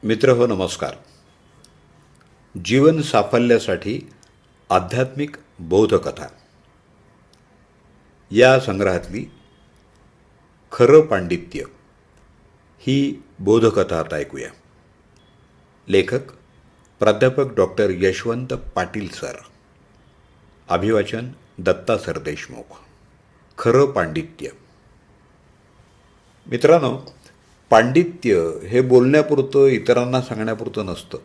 मित्र हो नमस्कार. जीवन साफल्यासाठी आध्यात्मिक बोधकथा या संग्रहातली खरं पांडित्य ही बोधकथा आता ऐकूया. लेखक प्राध्यापक डॉक्टर यशवंत पाटील सर. अभिवाचन दत्ता सर देशमुख. खरं पांडित्य. मित्रांनो, पांडित्य हे बोलण्यापुरतं इतरांना सांगण्यापुरतं नसतं.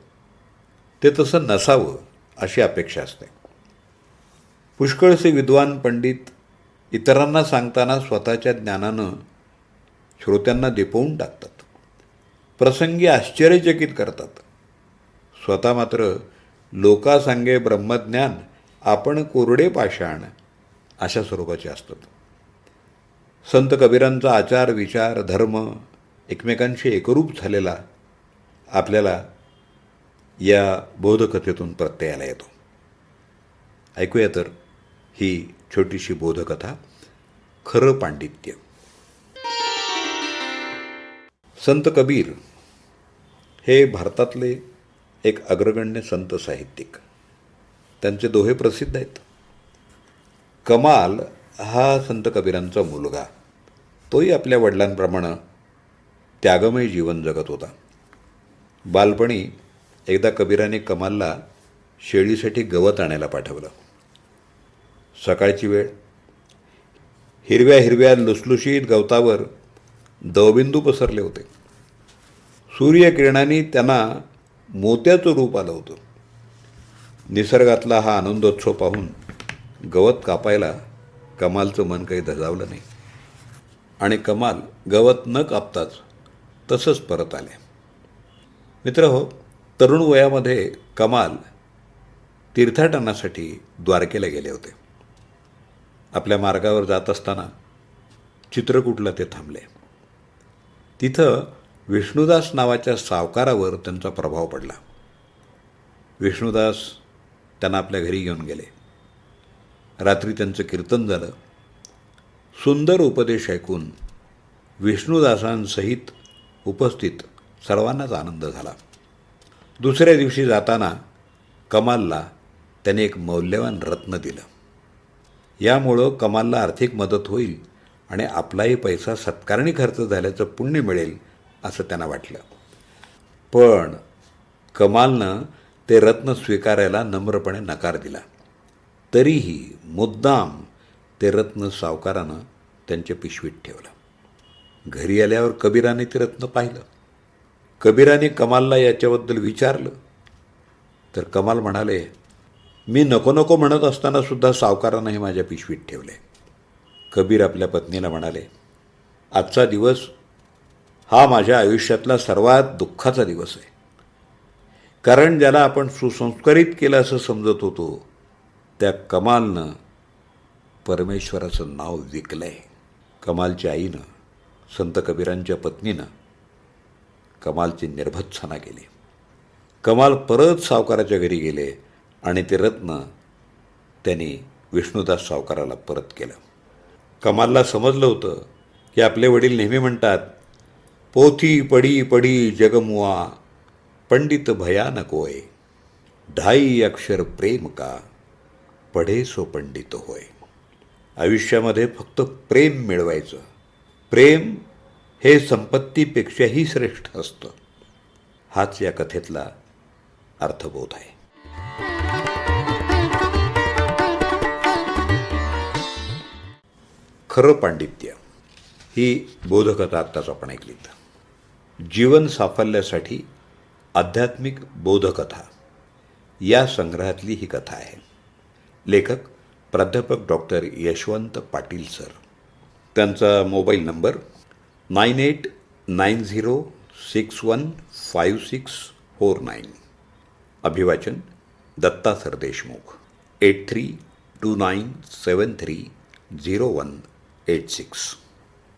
ते तसं नसावं अशी अपेक्षा असते. पुष्कळसे विद्वान पंडित इतरांना सांगताना स्वतःच्या ज्ञानानं श्रोत्यांना दिपवून टाकतात. प्रसंगी आश्चर्यचकित करतात. स्वतः मात्र लोकासांगे ब्रह्मज्ञान आपण कोरडे पाषाण अशा स्वरूपाचे असतात. संत कबीरांचा आचार विचार धर्म एकमेकांशी एकरूप झालेला आपल्याला या बोधकथेतून प्रत्ययाला येतो. ऐकूया तर ही छोटीशी बोधकथा खरं पांडित्य. संत कबीर हे भारतातले एक अग्रगण्य संत साहित्यिक. त्यांचे दोहे प्रसिद्ध आहेत. कमाल हा संत कबीरांचा मुलगा. तोही आपल्या वडिलांप्रमाणे त्यागमय जीवन जगत होता. बालपणी एकदा कबीराने कमालला शेळीसाठी गवत आणायला पाठवलं. सकाळची वेळ. हिरव्या हिरव्या लुसलुशीत गवतावर दवबिंदू पसरले होते. सूर्यकिरणांनी त्यांना मोत्याचं रूप आलं होतं. निसर्गातला हा आनंदोत्सव पाहून गवत कापायला कमालचं मन काही धजावलं नाही आणि कमाल गवत न कापताच तसंच परत आले. मित्र हो, तरुण वयामध्ये कमाल तीर्थाटनासाठी द्वारकेला गेले होते. आपल्या मार्गावर जात असताना चित्रकूटला ते थांबले. तिथं विष्णुदास नावाच्या सावकारावर त्यांचा प्रभाव पडला. विष्णुदास त्यांना आपल्या घरी घेऊन गेले. रात्री त्यांचं कीर्तन झालं. सुंदर उपदेश ऐकून विष्णुदासांसहित उपस्थित सर्वांनाच आनंद झाला. दुसऱ्या दिवशी जाताना कमालला त्याने एक मौल्यवान रत्न दिलं. यामुळं कमालला आर्थिक मदत होईल आणि आपलाही पैसा सत्कारणी खर्च झाल्याचं पुण्य मिळेल असं त्यांना वाटलं. पण कमालनं ते रत्न स्वीकारायला नम्रपणे नकार दिला. तरीही मुद्दाम ते रत्न सावकारानं त्यांच्या पिशवीत ठेवलं. घरी आल्यावर कबीराने ते रत्न पाहिलं. कबीराने कमालला याच्याबद्दल विचारलं तर कमाल म्हणाले, मी नको नको म्हणत असताना सुद्धा सावकारानं हे माझ्या पिशवीत ठेवले. कबीर आपल्या पत्नीला म्हणाले, आजचा दिवस हा माझ्या आयुष्यातला सर्वात दुःखाचा दिवस आहे. कारण ज्याला आपण सुसंस्कारित केलं असं समजत होतो त्या कमालनं परमेश्वराचं नाव विकलंय. कमालच्या आईनं, संत कबीरांच्या पत्नीनं कमालची निर्भत्सना केली. कमाल परत सावकाराच्या घरी गेले आणि ते रत्न त्यांनी विष्णुदास सावकाराला परत केलं. कमालला समजलं होतं की आपले वडील नेहमी म्हणतात, पोथी पडी पडी जगमुआ पंडित भया नकोय, 2.5 अक्षर प्रेम का पढे सो पंडित होय. आयुष्यामध्ये फक्त प्रेम मिळवायचं. प्रेम हे संपत्तीपेक्षाही श्रेष्ठ असतं. हाच या कथेतला अर्थबोध आहे. खरं पांडित्य ही बोधकथा आत्ताच आपण ऐकलीत. जीवन साफल्यासाठी आध्यात्मिक बोधकथा या संग्रहातली ही कथा आहे. लेखक प्राध्यापक डॉक्टर यशवंत पाटील सर. त्यांचा मोबाईल नंबर 9890615649. अभिवाचन दत्ता सर देशमुख. 8329730186.